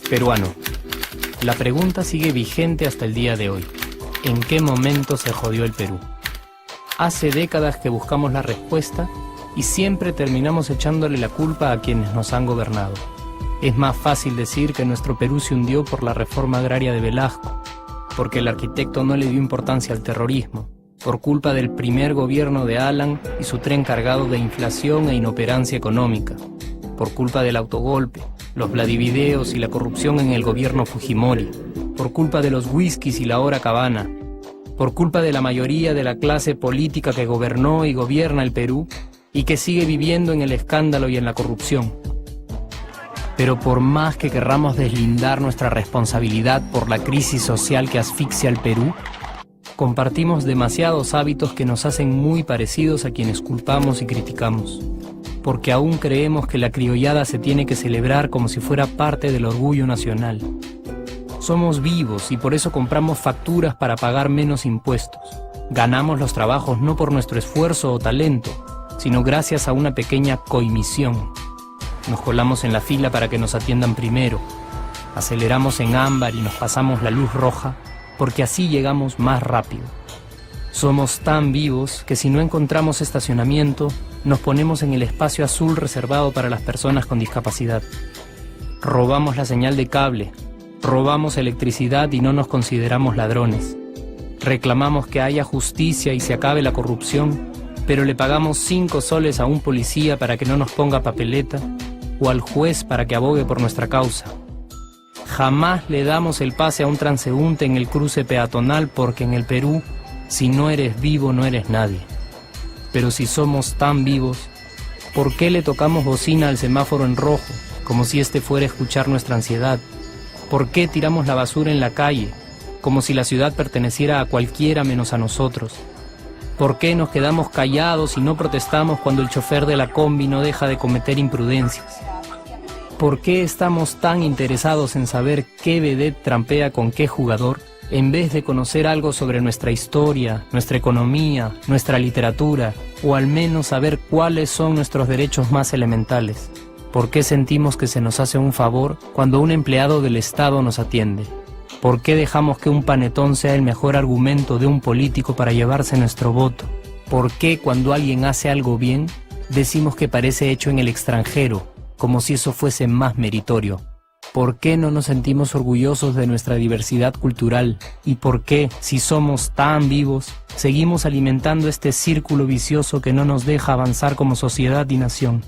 Peruano. La pregunta sigue vigente hasta el día de hoy. ¿En qué momento se jodió el Perú? Hace décadas que buscamos la respuesta y siempre terminamos echándole la culpa a quienes nos han gobernado. Es más fácil decir que nuestro Perú se hundió por la reforma agraria de Velasco, porque el arquitecto no le dio importancia al terrorismo, por culpa del primer gobierno de Alan y su tren cargado de inflación e inoperancia económica, por culpa del autogolpe, los Vladivideos y la corrupción en el gobierno Fujimori, por culpa de los whiskies y la hora cabana, por culpa de la mayoría de la clase política que gobernó y gobierna el Perú y que sigue viviendo en el escándalo y en la corrupción. Pero por más que querramos deslindar nuestra responsabilidad por la crisis social que asfixia al Perú, compartimos demasiados hábitos que nos hacen muy parecidos a quienes culpamos y criticamos, porque aún creemos que la criollada se tiene que celebrar como si fuera parte del orgullo nacional. Somos vivos y por eso compramos facturas para pagar menos impuestos. Ganamos los trabajos no por nuestro esfuerzo o talento, sino gracias a una pequeña coimisión. Nos colamos en la fila para que nos atiendan primero, aceleramos en ámbar y nos pasamos la luz roja, porque así llegamos más rápido. Somos tan vivos que si no encontramos estacionamiento, nos ponemos en el espacio azul reservado para las personas con discapacidad. Robamos la señal de cable, robamos electricidad y no nos consideramos ladrones. Reclamamos que haya justicia y se acabe la corrupción, pero le pagamos 5 soles a un policía para que no nos ponga papeleta o al juez para que abogue por nuestra causa. Jamás le damos el pase a un transeúnte en el cruce peatonal porque en el Perú, si no eres vivo, no eres nadie. Pero si somos tan vivos, ¿por qué le tocamos bocina al semáforo en rojo, como si este fuera a escuchar nuestra ansiedad? ¿Por qué tiramos la basura en la calle, como si la ciudad perteneciera a cualquiera menos a nosotros? ¿Por qué nos quedamos callados y no protestamos cuando el chofer de la combi no deja de cometer imprudencias? ¿Por qué estamos tan interesados en saber qué vedette trampea con qué jugador, en vez de conocer algo sobre nuestra historia, nuestra economía, nuestra literatura, o al menos saber cuáles son nuestros derechos más elementales? ¿Por qué sentimos que se nos hace un favor cuando un empleado del Estado nos atiende? ¿Por qué dejamos que un panetón sea el mejor argumento de un político para llevarse nuestro voto? ¿Por qué cuando alguien hace algo bien, decimos que parece hecho en el extranjero, como si eso fuese más meritorio? ¿Por qué no nos sentimos orgullosos de nuestra diversidad cultural? ¿Y por qué, si somos tan vivos, seguimos alimentando este círculo vicioso que no nos deja avanzar como sociedad y nación?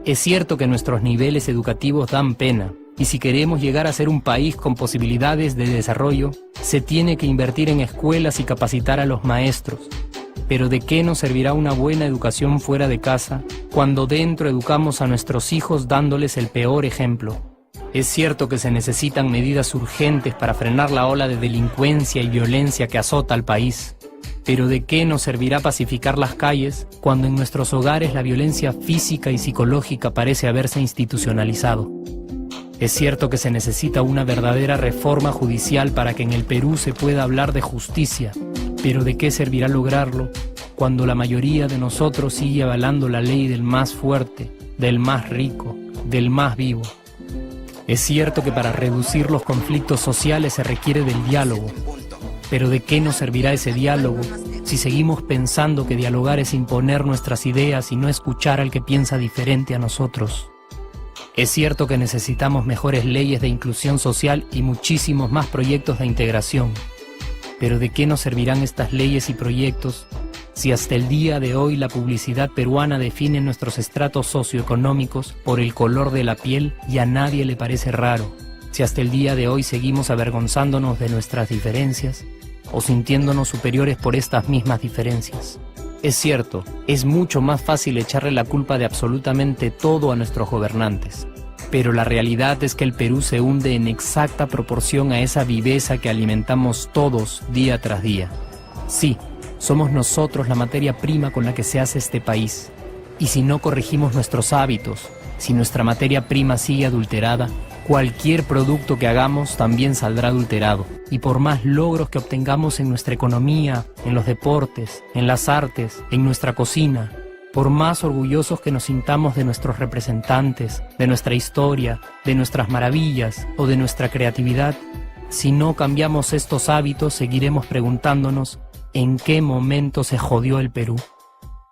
Es cierto que nuestros niveles educativos dan pena, y si queremos llegar a ser un país con posibilidades de desarrollo, se tiene que invertir en escuelas y capacitar a los maestros. Pero ¿de qué nos servirá una buena educación fuera de casa cuando dentro educamos a nuestros hijos dándoles el peor ejemplo? Es cierto que se necesitan medidas urgentes para frenar la ola de delincuencia y violencia que azota al país. Pero ¿de qué nos servirá pacificar las calles cuando en nuestros hogares la violencia física y psicológica parece haberse institucionalizado? Es cierto que se necesita una verdadera reforma judicial para que en el Perú se pueda hablar de justicia, pero ¿de qué servirá lograrlo cuando la mayoría de nosotros sigue avalando la ley del más fuerte, del más rico, del más vivo? Es cierto que para reducir los conflictos sociales se requiere del diálogo, pero ¿de qué nos servirá ese diálogo si seguimos pensando que dialogar es imponer nuestras ideas y no escuchar al que piensa diferente a nosotros? Es cierto que necesitamos mejores leyes de inclusión social y muchísimos más proyectos de integración. Pero ¿de qué nos servirán estas leyes y proyectos si hasta el día de hoy la publicidad peruana define nuestros estratos socioeconómicos por el color de la piel y a nadie le parece raro? Si hasta el día de hoy seguimos avergonzándonos de nuestras diferencias o sintiéndonos superiores por estas mismas diferencias. Es cierto, es mucho más fácil echarle la culpa de absolutamente todo a nuestros gobernantes, pero la realidad es que el Perú se hunde en exacta proporción a esa viveza que alimentamos todos día tras día. Sí, somos nosotros la materia prima con la que se hace este país, y si no corregimos nuestros hábitos, si nuestra materia prima sigue adulterada, Cualquier producto que hagamos también saldrá adulterado, y por más logros que obtengamos en nuestra economía, en los deportes, en las artes, en nuestra cocina, por más orgullosos que nos sintamos de nuestros representantes, de nuestra historia, de nuestras maravillas o de nuestra creatividad, si no cambiamos estos hábitos, seguiremos preguntándonos ¿en qué momento se jodió el Perú?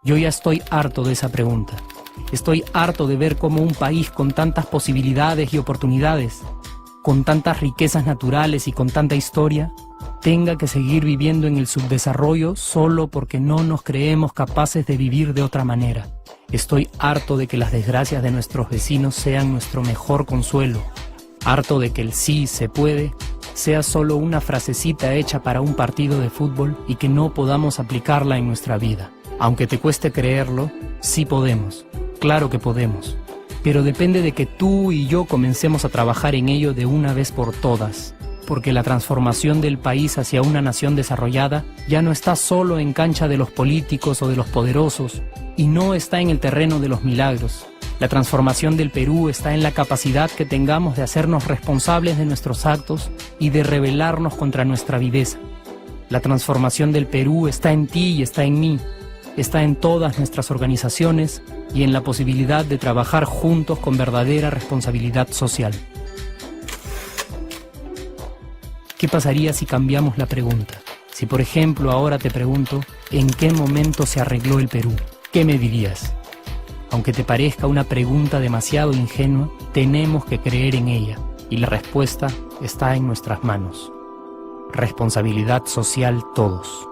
Yo ya estoy harto de esa pregunta. Estoy harto de ver cómo un país con tantas posibilidades y oportunidades, con tantas riquezas naturales y con tanta historia, tenga que seguir viviendo en el subdesarrollo solo porque no nos creemos capaces de vivir de otra manera. Estoy harto de que las desgracias de nuestros vecinos sean nuestro mejor consuelo. Harto de que el sí se puede sea solo una frasecita hecha para un partido de fútbol y que no podamos aplicarla en nuestra vida. Aunque te cueste creerlo, sí podemos. Claro que podemos. Pero depende de que tú y yo comencemos a trabajar en ello de una vez por todas. Porque la transformación del país hacia una nación desarrollada ya no está solo en cancha de los políticos o de los poderosos, y no está en el terreno de los milagros. La transformación del Perú está en la capacidad que tengamos de hacernos responsables de nuestros actos y de rebelarnos contra nuestra viveza. La transformación del Perú está en ti y está en mí. Está en todas nuestras organizaciones y en la posibilidad de trabajar juntos con verdadera responsabilidad social. ¿Qué pasaría si cambiamos la pregunta? Si por ejemplo ahora te pregunto, ¿en qué momento se arregló el Perú? ¿Qué me dirías? Aunque te parezca una pregunta demasiado ingenua, tenemos que creer en ella y la respuesta está en nuestras manos. Responsabilidad social todos.